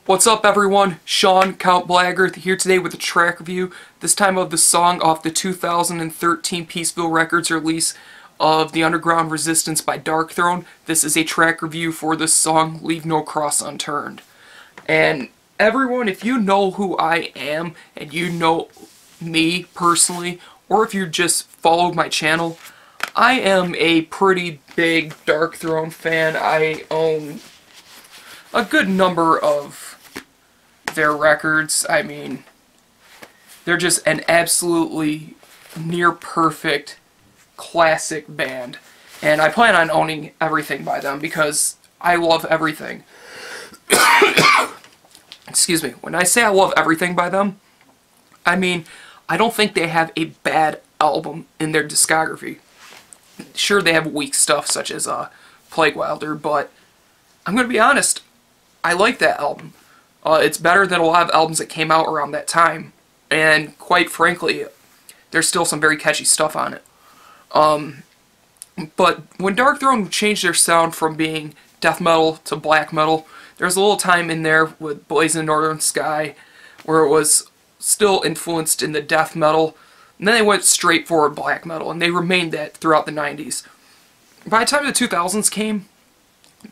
What's up everyone? Sean, CountBlagorath here today with a track review, this time of the song off the 2013 Peaceville Records release of The Underground Resistance by Darkthrone. This is a track review for the song Leave No Cross Unturned. And everyone, if you know who I am, and you know me personally, or if you just followed my channel, I am a pretty big Darkthrone fan. I own a good number of their records. I mean, they're just an absolutely near perfect classic band, and I plan on owning everything by them because I love everything. Excuse me. When I say I love everything by them, I mean, I don't think they have a bad album in their discography. Sure, they have weak stuff such as Plague Wilder, but I'm going to be honest, I like that album. It's better than a lot of albums that came out around that time, and quite frankly, there's still some very catchy stuff on it. But when Darkthrone changed their sound from being death metal to black metal, there's a little time in there with Blazing Northern Sky where it was still influenced in the death metal, and then they went straight forward black metal, and they remained that throughout the 90s. By the time the 2000s came,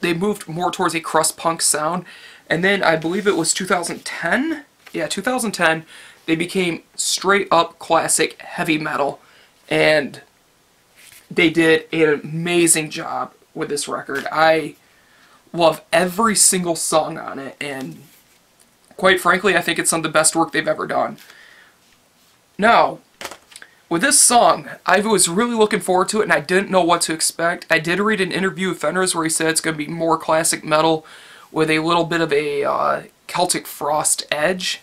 they moved more towards a crust punk sound, and then I believe it was 2010? Yeah, 2010, they became straight up classic heavy metal, and they did an amazing job with this record. I love every single song on it, and quite frankly, I think it's some of the best work they've ever done. Now, with this song, I was really looking forward to it, and I didn't know what to expect. I did read an interview with Fenris where he said it's going to be more classic metal with a little bit of a Celtic Frost edge.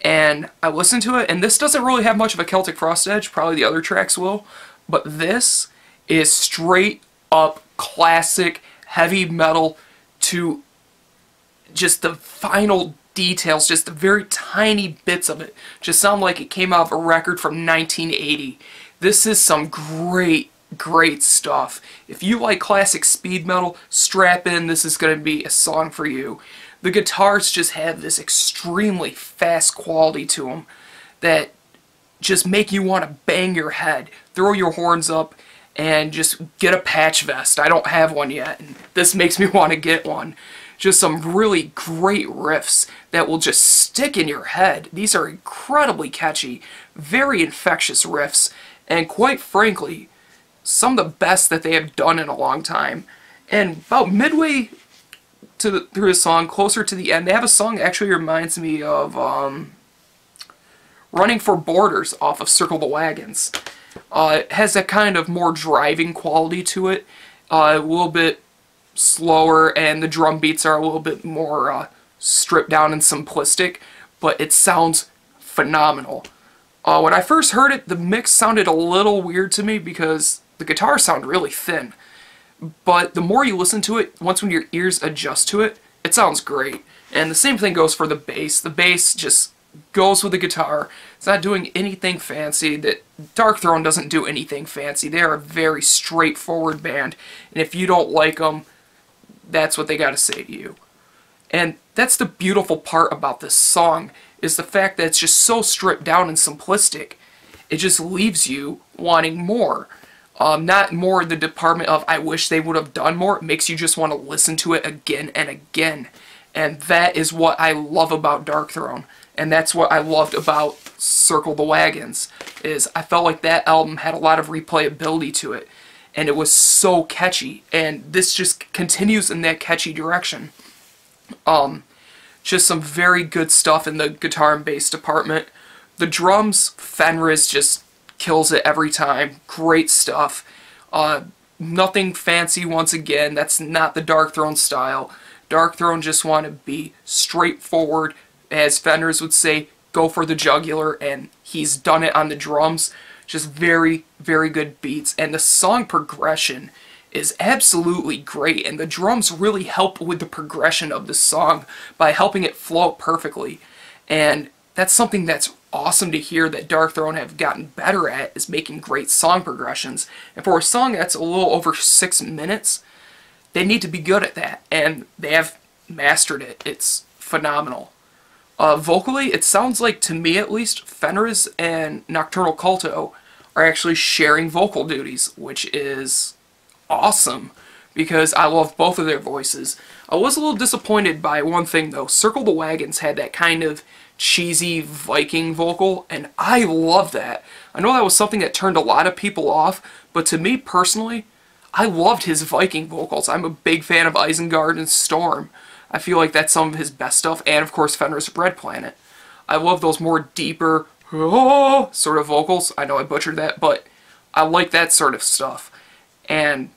And I listened to it, and this doesn't really have much of a Celtic Frost edge. Probably the other tracks will. But this is straight up classic heavy metal to just the final details, just the very tiny bits of it just sound like it came out of a record from 1980. This is some great stuff. If you like classic speed metal, strap in. This is going to be a song for you. The guitars just have this extremely fast quality to them that just make you want to bang your head, throw your horns up, and just get a patch vest. I don't have one yet, and this makes me want to get one. Just some really great riffs that will just stick in your head. These are incredibly catchy, very infectious riffs, and quite frankly, some of the best that they have done in a long time. And about midway through the song, closer to the end, they have a song that actually reminds me of Running for Borders off of Circle the Wagons. It has that kind of more driving quality to it, a little bit slower, and the drum beats are a little bit more stripped down and simplistic, but it sounds phenomenal. When I first heard it, the mix sounded a little weird to me because the guitars sound really thin. But the more you listen to it, once when your ears adjust to it, it sounds great. And the same thing goes for the bass. The bass just goes with the guitar. It's not doing anything fancy. Darkthrone doesn't do anything fancy. They are a very straightforward band. And if you don't like them, that's what they got to say to you. And that's the beautiful part about this song, is the fact that it's just so stripped down and simplistic. It just leaves you wanting more. Not more in the department of I wish they would have done more. It makes you just want to listen to it again and again. And that is what I love about Darkthrone. And that's what I loved about Circle the Wagons, is I felt like that album had a lot of replayability to it. And it was so catchy. And this just continues in that catchy direction. Just some very good stuff in the guitar and bass department. The drums, Fenris just kills it every time. Great stuff. Nothing fancy once again. That's not the Darkthrone style. Darkthrone just want to be straightforward. As Fenris would say, go for the jugular, and he's done it on the drums. Just very good beats. And the song progression is absolutely great, and the drums really help with the progression of the song by helping it flow perfectly. And that's something that's awesome to hear that Darkthrone have gotten better at, is making great song progressions. And for a song that's a little over 6 minutes, they need to be good at that, and they have mastered it. It's phenomenal. Vocally, it sounds like, to me at least, Fenris and Nocturnal Culto are actually sharing vocal duties, which is awesome, because I love both of their voices. I was a little disappointed by one thing, though. Circle the Wagons had that kind of cheesy Viking vocal, and I love that. I know that was something that turned a lot of people off, but to me personally, I loved his Viking vocals. I'm a big fan of Isengard and Storm. I feel like that's some of his best stuff, and of course Fenris Red Planet. I love those more deeper, oh, sort of vocals. I know I butchered that, but I like that sort of stuff. And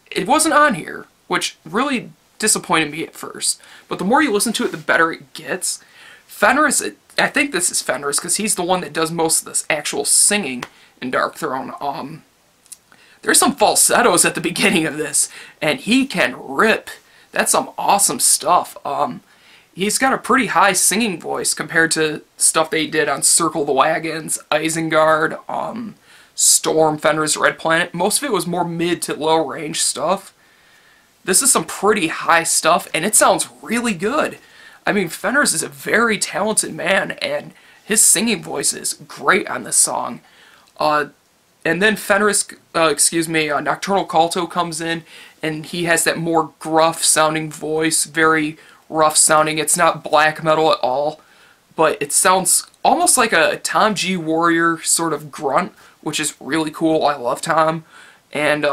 it wasn't on here, which really disappointed me at first. But the more you listen to it, the better it gets. Fenris, I think this is Fenris, because he's the one that does most of this actual singing in Darkthrone. There's some falsettos at the beginning of this, and he can rip. That's some awesome stuff. He's got a pretty high singing voice compared to stuff they did on Circle the Wagons, Isengard, Storm, Fenris Red Planet. Most of it was more mid to low range stuff. This is some pretty high stuff, and it sounds really good. I mean, Fenris is a very talented man, and his singing voice is great on this song. And then Nocturnal Culto comes in, and he has that more gruff sounding voice, very rough sounding. It's not black metal at all, but it sounds almost like a Tom G. Warrior sort of grunt, which is really cool. I love Tom. And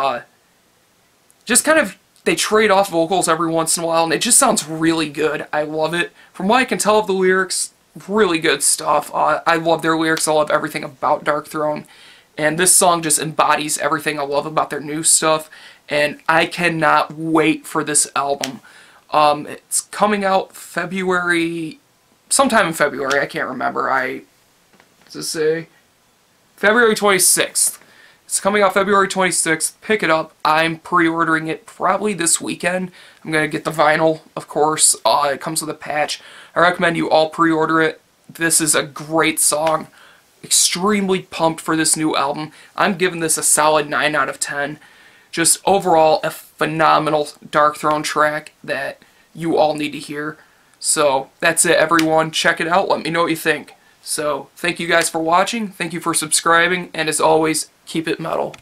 just kind of, they trade off vocals every once in a while, and it just sounds really good. I love it. From what I can tell of the lyrics, really good stuff. I love their lyrics. I love everything about Darkthrone. And this song just embodies everything I love about their new stuff. And I cannot wait for this album. It's coming out sometime in February. I can't remember. Does it say? February 26th. It's coming out February 26th. Pick it up. I'm pre-ordering it probably this weekend. I'm going to get the vinyl, of course. It comes with a patch. I recommend you all pre-order it. This is a great song. Extremely pumped for this new album. I'm giving this a solid 9 out of 10. Just overall a phenomenal Darkthrone track that you all need to hear. So that's it, everyone. Check it out. Let me know what you think. So thank you guys for watching. Thank you for subscribing. And as always, keep it metal.